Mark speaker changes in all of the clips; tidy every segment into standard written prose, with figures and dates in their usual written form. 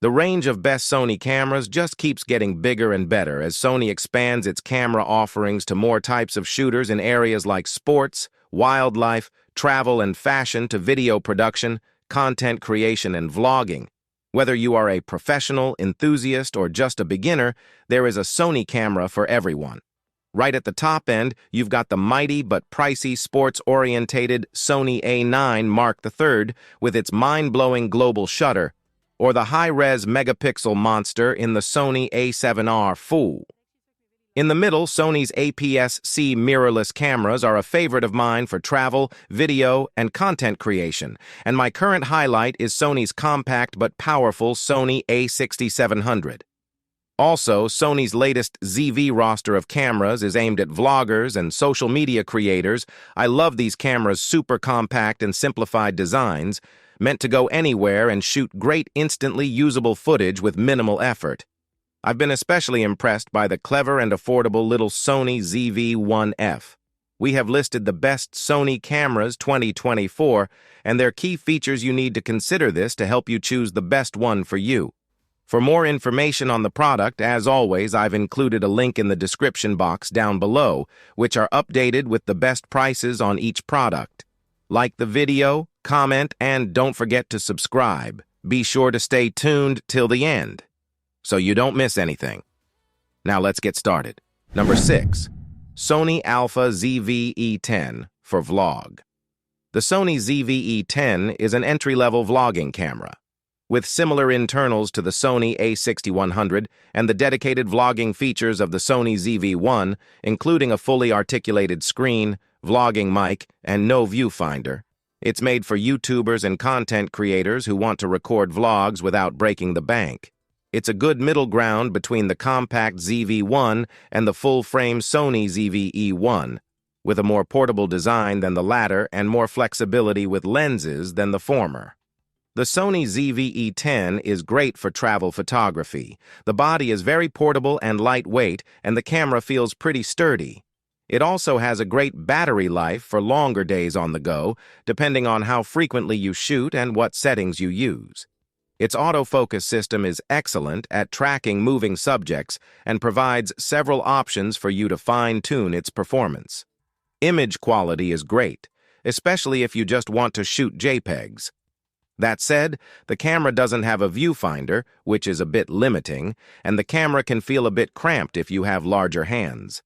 Speaker 1: The range of best Sony cameras just keeps getting bigger and better as Sony expands its camera offerings to more types of shooters in areas like sports, wildlife, travel and fashion to video production, content creation and vlogging. Whether you are a professional, enthusiast, or just a beginner, there is a Sony camera for everyone. Right at the top end, you've got the mighty but pricey sports-orientated Sony A9 Mark III with its mind-blowing global shutter, or the high-res megapixel monster in the Sony A7R Full. In the middle, Sony's APS-C mirrorless cameras are a favorite of mine for travel, video, and content creation, and my current highlight is Sony's compact but powerful Sony A6700. Also, Sony's latest ZV roster of cameras is aimed at vloggers and social media creators. I love these cameras' super compact and simplified designs, meant to go anywhere and shoot great instantly usable footage with minimal effort. I've been especially impressed by the clever and affordable little Sony ZV-1F. We have listed the best Sony cameras 2024, and there are key features you need to consider this to help you choose the best one for you. For more information on the product, as always, I've included a link in the description box down below, which are updated with the best prices on each product. Like the video, comment, and don't forget to subscribe. Be sure to stay tuned till the end, so you don't miss anything. Now let's get started. Number 6. Sony Alpha ZV-E10 for vlog. The Sony ZV-E10 is an entry-level vlogging camera. With similar internals to the Sony A6100 and the dedicated vlogging features of the Sony ZV-1, including a fully articulated screen, vlogging mic, and no viewfinder, it's made for YouTubers and content creators who want to record vlogs without breaking the bank. It's a good middle ground between the compact ZV-1 and the full-frame Sony ZV-E1, with a more portable design than the latter and more flexibility with lenses than the former. The Sony ZV-E10 is great for travel photography. The body is very portable and lightweight, and the camera feels pretty sturdy. It also has a great battery life for longer days on the go, depending on how frequently you shoot and what settings you use. Its autofocus system is excellent at tracking moving subjects and provides several options for you to fine-tune its performance. Image quality is great, especially if you just want to shoot JPEGs. That said, the camera doesn't have a viewfinder, which is a bit limiting, and the camera can feel a bit cramped if you have larger hands.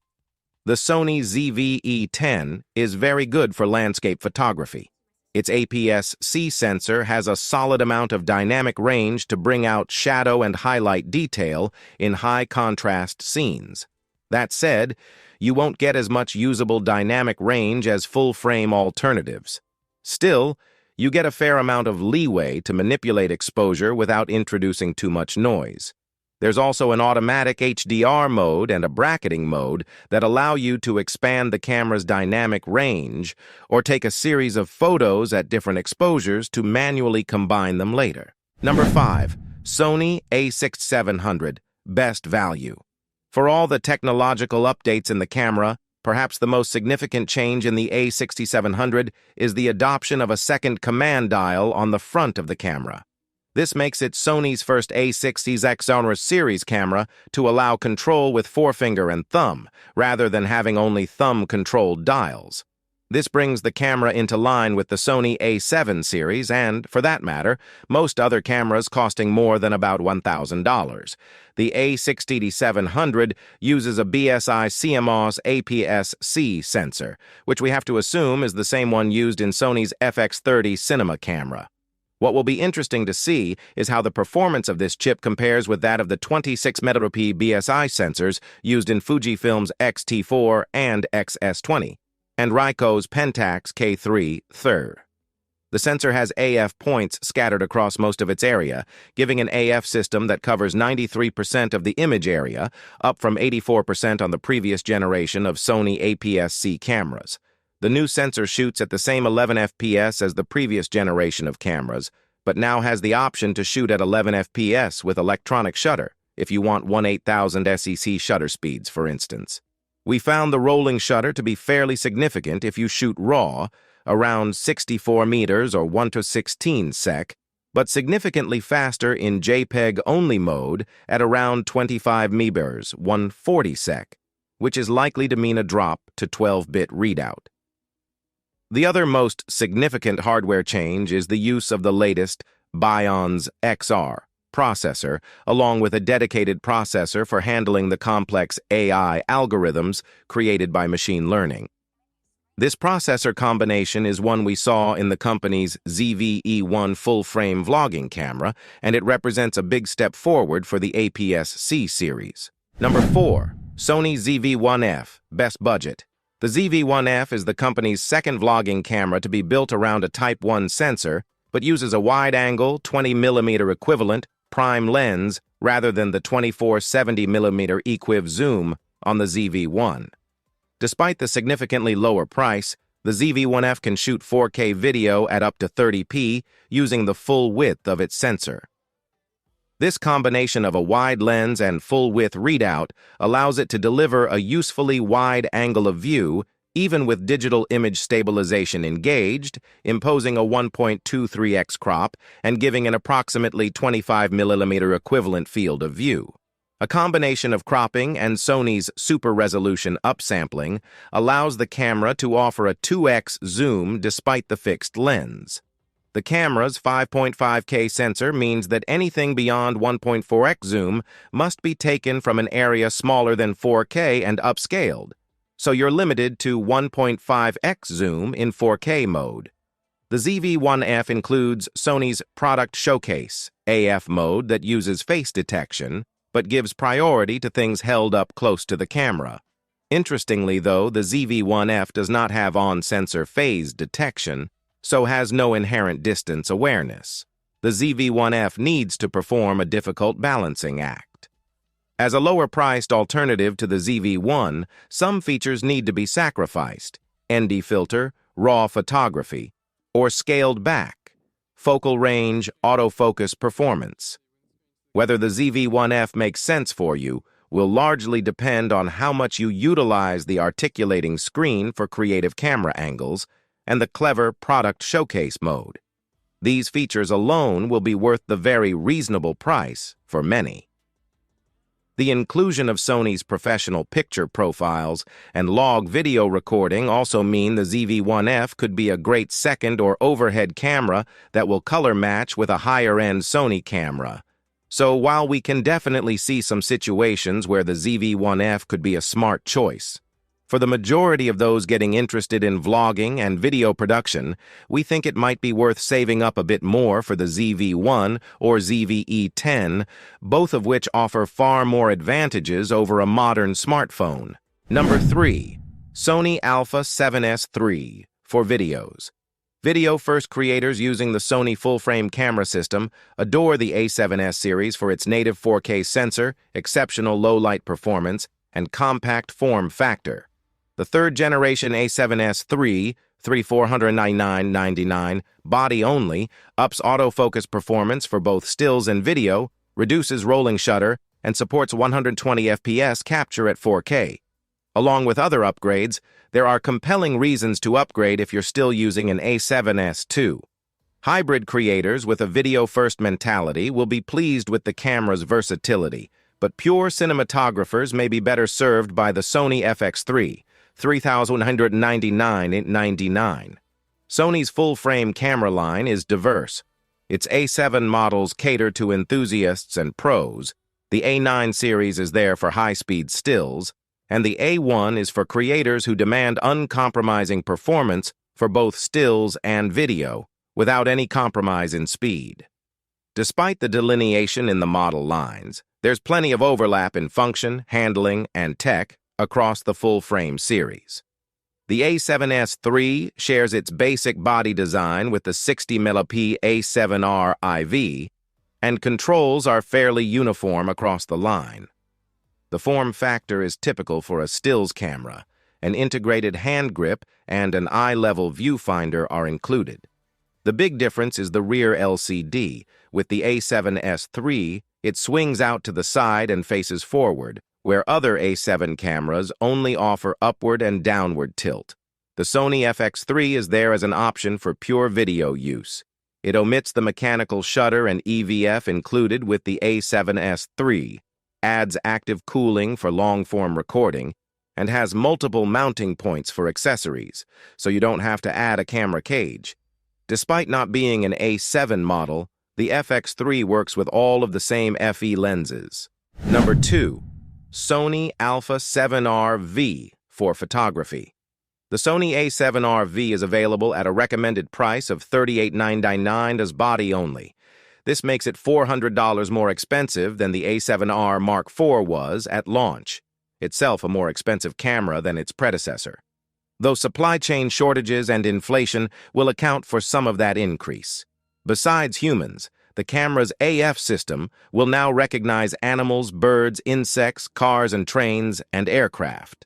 Speaker 1: The Sony ZV-E10 is very good for landscape photography. Its APS-C sensor has a solid amount of dynamic range to bring out shadow and highlight detail in high-contrast scenes. That said, you won't get as much usable dynamic range as full-frame alternatives. Still, you get a fair amount of leeway to manipulate exposure without introducing too much noise. There's also an automatic HDR mode and a bracketing mode that allow you to expand the camera's dynamic range or take a series of photos at different exposures to manually combine them later. Number 5. Sony A6700, best value. For all the technological updates in the camera, perhaps the most significant change in the A6700 is the adoption of a second command dial on the front of the camera. This makes it Sony's first A60X series camera to allow control with forefinger and thumb, rather than having only thumb-controlled dials. This brings the camera into line with the Sony A7 series and, for that matter, most other cameras costing more than about $1,000. The A6700 uses a BSI CMOS APS-C sensor, which we have to assume is the same one used in Sony's FX30 cinema camera. What will be interesting to see is how the performance of this chip compares with that of the 26-megapixel BSI sensors used in Fujifilm's X-T4 and XS20, and Ricoh's Pentax K3 III. The sensor has AF points scattered across most of its area, giving an AF system that covers 93% of the image area, up from 84% on the previous generation of Sony APS-C cameras. The new sensor shoots at the same 11 FPS as the previous generation of cameras, but now has the option to shoot at 11 FPS with electronic shutter, if you want 1/8000 SEC shutter speeds, for instance. We found the rolling shutter to be fairly significant if you shoot RAW, around 64 meters or 1:16 sec, but significantly faster in JPEG-only mode at around 25 MB, 140 sec, which is likely to mean a drop to 12-bit readout. The other most significant hardware change is the use of the latest Bion's XR processor, along with a dedicated processor for handling the complex AI algorithms created by machine learning. This processor combination is one we saw in the company's ZV-E1 full-frame vlogging camera, and it represents a big step forward for the APS-C series. Number 4. Sony ZV-1F, best budget. The ZV-1F is the company's second vlogging camera to be built around a Type 1 sensor, but uses a wide-angle, 20mm equivalent prime lens rather than the 24-70mm equiv zoom on the ZV-1. Despite the significantly lower price, the ZV-1F can shoot 4K video at up to 30p using the full width of its sensor. This combination of a wide lens and full-width readout allows it to deliver a usefully wide angle of view, even with digital image stabilization engaged, imposing a 1.23x crop and giving an approximately 25mm equivalent field of view. A combination of cropping and Sony's super-resolution upsampling allows the camera to offer a 2x zoom despite the fixed lens. The camera's 5.5K sensor means that anything beyond 1.4x zoom must be taken from an area smaller than 4K and upscaled, so you're limited to 1.5x zoom in 4K mode. The ZV-1F includes Sony's Product Showcase AF mode that uses face detection, but gives priority to things held up close to the camera. Interestingly, though, the ZV-1F does not have on-sensor phase detection, so has no inherent distance awareness. The ZV-1F needs to perform a difficult balancing act. As a lower-priced alternative to the ZV-1, some features need to be sacrificed: ND filter, raw photography, or scaled back, focal range, autofocus performance. Whether the ZV-1F makes sense for you will largely depend on how much you utilize the articulating screen for creative camera angles and the clever Product Showcase mode. These features alone will be worth the very reasonable price for many. The inclusion of Sony's professional picture profiles and log video recording also mean the ZV-1F could be a great second or overhead camera that will color match with a higher-end Sony camera. So while we can definitely see some situations where the ZV-1F could be a smart choice, for the majority of those getting interested in vlogging and video production, we think it might be worth saving up a bit more for the ZV-1 or ZV-E10, both of which offer far more advantages over a modern smartphone. Number 3. Sony Alpha 7S III for videos. Video-first creators using the Sony full-frame camera system adore the A7S series for its native 4K sensor, exceptional low-light performance, and compact form factor. The third-generation A7S III, $499.99, body-only, ups autofocus performance for both stills and video, reduces rolling shutter, and supports 120 FPS capture at 4K. Along with other upgrades, there are compelling reasons to upgrade if you're still using an A7S II. Hybrid creators with a video-first mentality will be pleased with the camera's versatility, but pure cinematographers may be better served by the Sony FX3, $3,199.99. Sony's full-frame camera line is diverse. Its A7 models cater to enthusiasts and pros, the A9 series is there for high-speed stills, and the A1 is for creators who demand uncompromising performance for both stills and video, without any compromise in speed. Despite the delineation in the model lines, there's plenty of overlap in function, handling, and tech across the full-frame series. The A7S III shares its basic body design with the 60mm A7R IV, and controls are fairly uniform across the line. The form factor is typical for a stills camera. An integrated hand grip and an eye-level viewfinder are included. The big difference is the rear LCD. With the A7S III, it swings out to the side and faces forward, where other A7 cameras only offer upward and downward tilt. The Sony FX3 is there as an option for pure video use. It omits the mechanical shutter and EVF included with the A7S III, adds active cooling for long-form recording, and has multiple mounting points for accessories, so you don't have to add a camera cage. Despite not being an A7 model, the FX3 works with all of the same FE lenses. Number 2. Sony Alpha 7RV for photography. The Sony A7RV is available at a recommended price of $38,999 as body only. This makes it $400 more expensive than the A7R Mark IV was at launch, itself a more expensive camera than its predecessor. Though supply chain shortages and inflation will account for some of that increase. Besides humans, the camera's AF system will now recognize animals, birds, insects, cars and trains, and aircraft.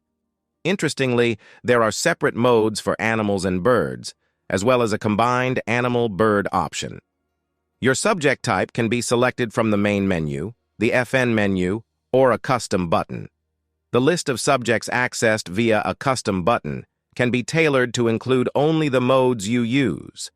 Speaker 1: Interestingly, there are separate modes for animals and birds, as well as a combined animal-bird option. Your subject type can be selected from the main menu, the FN menu, or a custom button. The list of subjects accessed via a custom button can be tailored to include only the modes you use.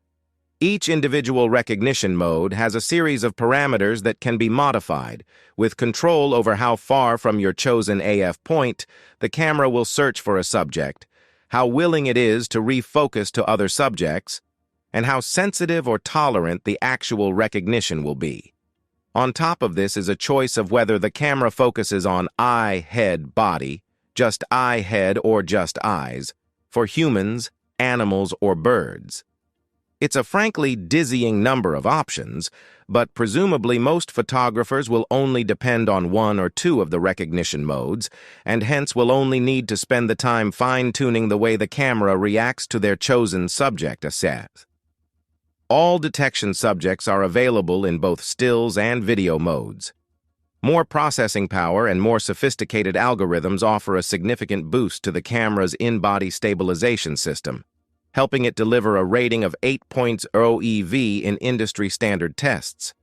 Speaker 1: Each individual recognition mode has a series of parameters that can be modified, with control over how far from your chosen AF point the camera will search for a subject, how willing it is to refocus to other subjects, and how sensitive or tolerant the actual recognition will be. On top of this is a choice of whether the camera focuses on eye, head, body, just eye, head, or just eyes, for humans, animals, or birds. It's a frankly dizzying number of options, but presumably most photographers will only depend on one or two of the recognition modes, and hence will only need to spend the time fine-tuning the way the camera reacts to their chosen subject, says. All detection subjects are available in both stills and video modes. More processing power and more sophisticated algorithms offer a significant boost to the camera's in-body stabilization system, helping it deliver a rating of 8.0 EV in industry-standard tests.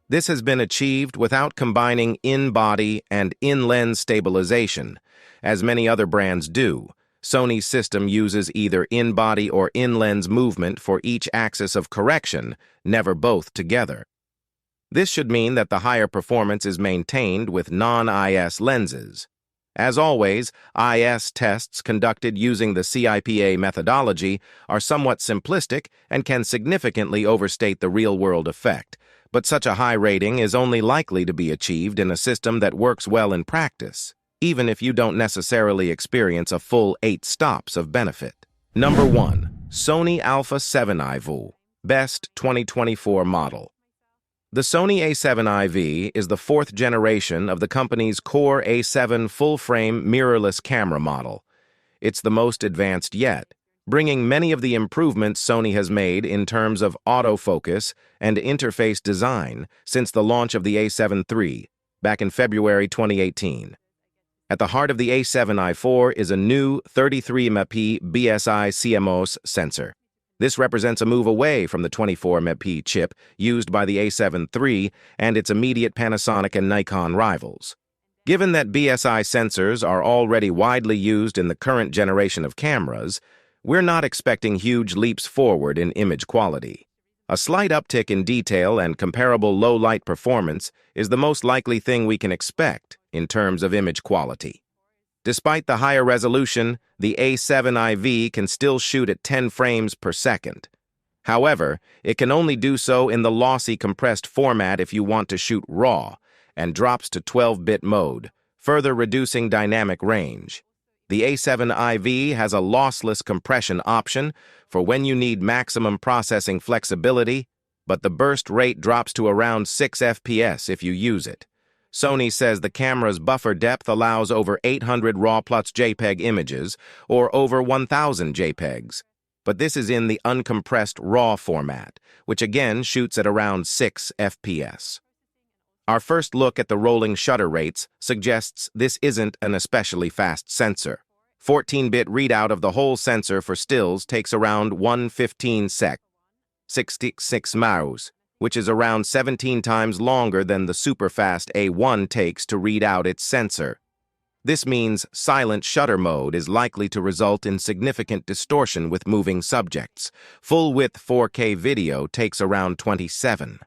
Speaker 1: This has been achieved without combining in-body and in-lens stabilization, as many other brands do. Sony's system uses either in-body or in-lens movement for each axis of correction, never both together. This should mean that the higher performance is maintained with non-IS lenses. As always, IS tests conducted using the CIPA methodology are somewhat simplistic and can significantly overstate the real-world effect, but such a high rating is only likely to be achieved in a system that works well in practice, even if you don't necessarily experience a full 8 stops of benefit. Number 1. Sony Alpha 7IV, Best 2024 Model. The Sony A7 IV is the 4th generation of the company's core A7 full-frame mirrorless camera model. It's the most advanced yet, bringing many of the improvements Sony has made in terms of autofocus and interface design since the launch of the A7 III, back in February 2018. At the heart of the A7 IV is a new 33MP BSI CMOS sensor. This represents a move away from the 24MP chip used by the A7 III and its immediate Panasonic and Nikon rivals. Given that BSI sensors are already widely used in the current generation of cameras, we're not expecting huge leaps forward in image quality. A slight uptick in detail and comparable low-light performance is the most likely thing we can expect in terms of image quality. Despite the higher resolution, the A7 IV can still shoot at 10 frames per second. However, it can only do so in the lossy compressed format if you want to shoot RAW, and drops to 12-bit mode, further reducing dynamic range. The A7 IV has a lossless compression option for when you need maximum processing flexibility, but the burst rate drops to around 6 FPS if you use it. Sony says the camera's buffer depth allows over 800 RAW plus JPEG images, or over 1,000 JPEGs. But this is in the uncompressed RAW format, which again shoots at around 6 FPS. Our first look at the rolling shutter rates suggests this isn't an especially fast sensor. 14-bit readout of the whole sensor for stills takes around 115 sec, 66 ms, which is around 17 times longer than the super-fast A1 takes to read out its sensor. This means silent shutter mode is likely to result in significant distortion with moving subjects. Full-width 4K video takes around 27.